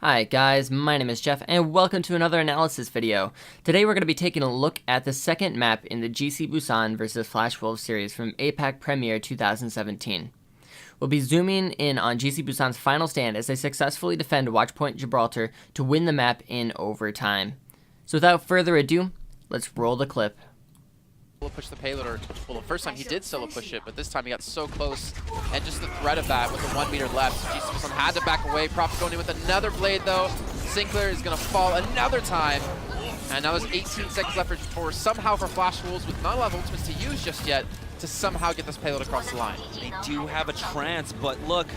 Hi guys, my name is Jeff and welcome to another analysis video. Today we're going to be taking a look at the second map in the GC Busan vs Flash Wolves series from APAC Premier 2017. We'll be zooming in on GC Busan's final stand as they successfully defend Watchpoint Gibraltar to win the map in overtime. So without further ado, let's roll the clip. Push the payload, or well, the first time he did solo push it, but this time he got so close, and just the threat of that with the 1 meter left, so GC Busan had to back away. Prophet going in with another blade though. Sinclair is going to fall another time, and now there's 18 seconds left for somehow for Flash Wolves with not a lot of ultimates to use just yet to somehow get this payload across the line. They do have a trance, but look,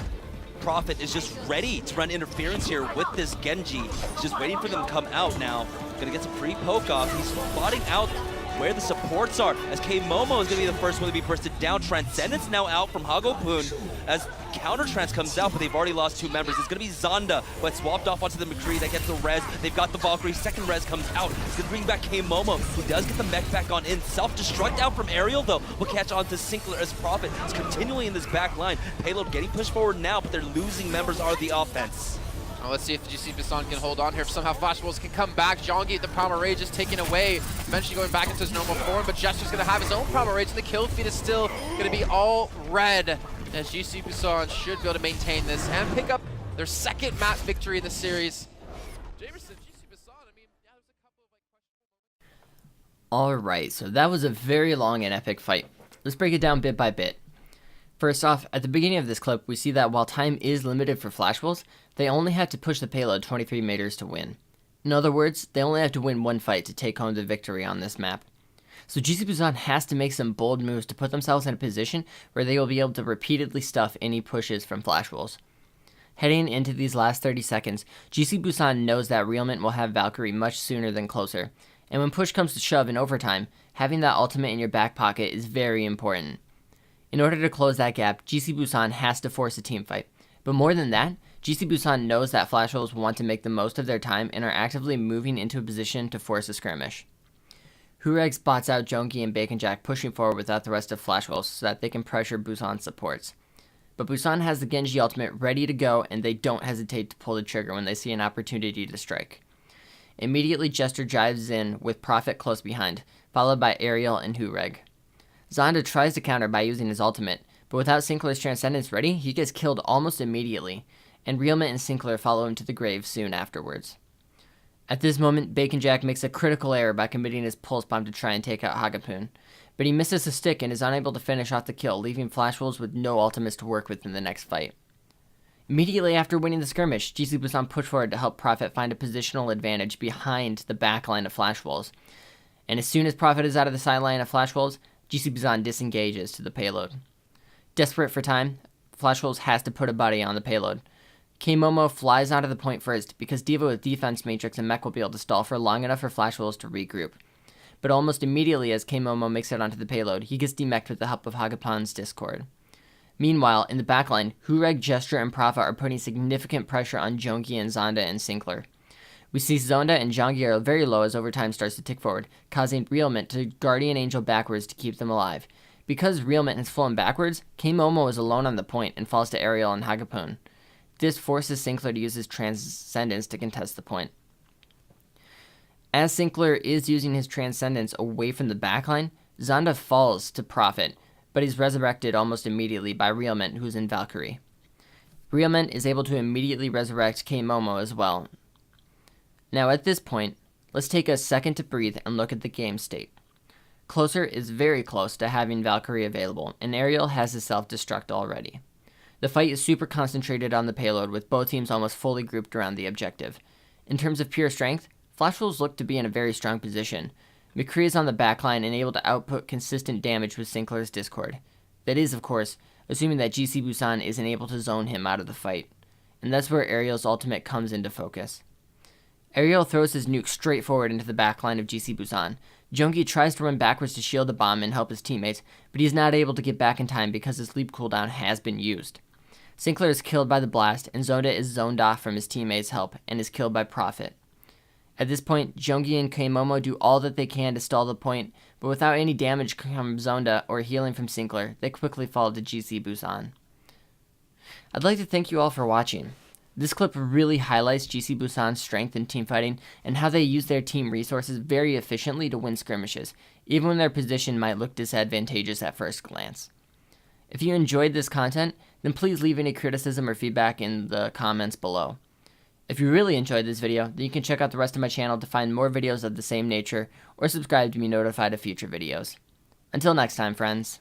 Prophet is just ready to run interference here with this Genji. He's just waiting for them to come out now. Gonna get some free poke off. He's spotting out where the supports are, as K-Momo is going to be the first one to be bursted down. Transcendence now out from Hagopun as counter-trans comes out, but they've already lost two members. It's going to be Zonda, who had swapped off onto the McCree that gets the res. They've got the Valkyrie, second res comes out. It's going to bring back K-Momo, who does get the mech back on in. Self-destruct out from Aerial, though, will catch on to Sinclair as Prophet is continuing in this back line. Payload getting pushed forward now, but their losing members are the offense. Well, let's see if GC Busan can hold on here. If somehow Flash Wolves can come back. Jongi, the Primal Rage is taken away, eventually going back into his normal form, but Jester's going to have his own Primal Rage, and the kill feed is still going to be all red, as GC Busan should be able to maintain this and pick up their second map victory in the series. Jamerson, GC Busan, I mean, yeah, there's a couple of questionable. Alright, so that was a very long and epic fight. Let's break it down bit by bit. First off, at the beginning of this clip, we see that while time is limited for Flash Wolves, they only have to push the payload 23 meters to win. In other words, they only have to win one fight to take home the victory on this map. So GC Busan has to make some bold moves to put themselves in a position where they will be able to repeatedly stuff any pushes from Flash Wolves. Heading into these last 30 seconds, GC Busan knows that Realment will have Valkyrie much sooner than closer, and when push comes to shove in overtime, having that ultimate in your back pocket is very important. In order to close that gap, GC Busan has to force a team fight. But more than that, GC Busan knows that Flash Wolves want to make the most of their time and are actively moving into a position to force a skirmish. Hureg spots out Jongi and Bacon Jack pushing forward without the rest of Flash Wolves so that they can pressure Busan's supports. But Busan has the Genji ultimate ready to go, and they don't hesitate to pull the trigger when they see an opportunity to strike. Immediately Jester drives in with Prophet close behind, followed by Aerial and Hureg. Zonda tries to counter by using his ultimate, but without Sinclair's Transcendence ready, he gets killed almost immediately, and Realment and Sinclair follow him to the grave soon afterwards. At this moment, Bacon Jack makes a critical error by committing his pulse bomb to try and take out Hagapun, but he misses the stick and is unable to finish off the kill, leaving Flash Wolves with no ultimates to work with in the next fight. Immediately after winning the skirmish, GC Busan pushed forward to help Prophet find a positional advantage behind the backline of Flash Wolves, and as soon as Prophet is out of the sideline of Flash Wolves, GC Busan disengages to the payload. Desperate for time, Flash Wolves has to put a body on the payload. K-Momo flies onto the point first because Diva with Defense Matrix and Mech will be able to stall for long enough for Flash Wolves to regroup. But almost immediately as K-Momo makes it onto the payload, he gets demeched with the help of Hagapun's Discord. Meanwhile, in the backline, Hureg, Gesture, and Prophet are putting significant pressure on Jongi and Zonda and Sinclair. We see Zonda and Jongi are very low as overtime starts to tick forward, causing Realment to Guardian Angel backwards to keep them alive. Because Realment has flown backwards, K-Momo is alone on the point and falls to Aerial and Hagapun. This forces Sinclair to use his Transcendence to contest the point. As Sinclair is using his Transcendence away from the backline, Zonda falls to Prophet, but he's resurrected almost immediately by Realment, who's in Valkyrie. Realment is able to immediately resurrect K-Momo as well. Now at this point, let's take a second to breathe and look at the game state. Closer is very close to having Valkyrie available, and Aerial has his self-destruct already. The fight is super concentrated on the payload, with both teams almost fully grouped around the objective. In terms of pure strength, Flash Wolves look to be in a very strong position. McCree is on the backline and able to output consistent damage with Sinclair's Discord. That is, of course, assuming that GC Busan isn't able to zone him out of the fight. And that's where Aerial's ultimate comes into focus. Aerial throws his nuke straight forward into the backline of GC Busan. Jongi tries to run backwards to shield the bomb and help his teammates, but he is not able to get back in time because his leap cooldown has been used. Sinclair is killed by the blast, and Zonda is zoned off from his teammates' help and is killed by Prophet. At this point, Jongi and K-Momo do all that they can to stall the point, but without any damage from Zonda or healing from Sinclair, they quickly fall to GC Busan. I'd like to thank you all for watching. This clip really highlights GC Busan's strength in teamfighting and how they use their team resources very efficiently to win skirmishes, even when their position might look disadvantageous at first glance. If you enjoyed this content, then please leave any criticism or feedback in the comments below. If you really enjoyed this video, then you can check out the rest of my channel to find more videos of the same nature, or subscribe to be notified of future videos. Until next time, friends.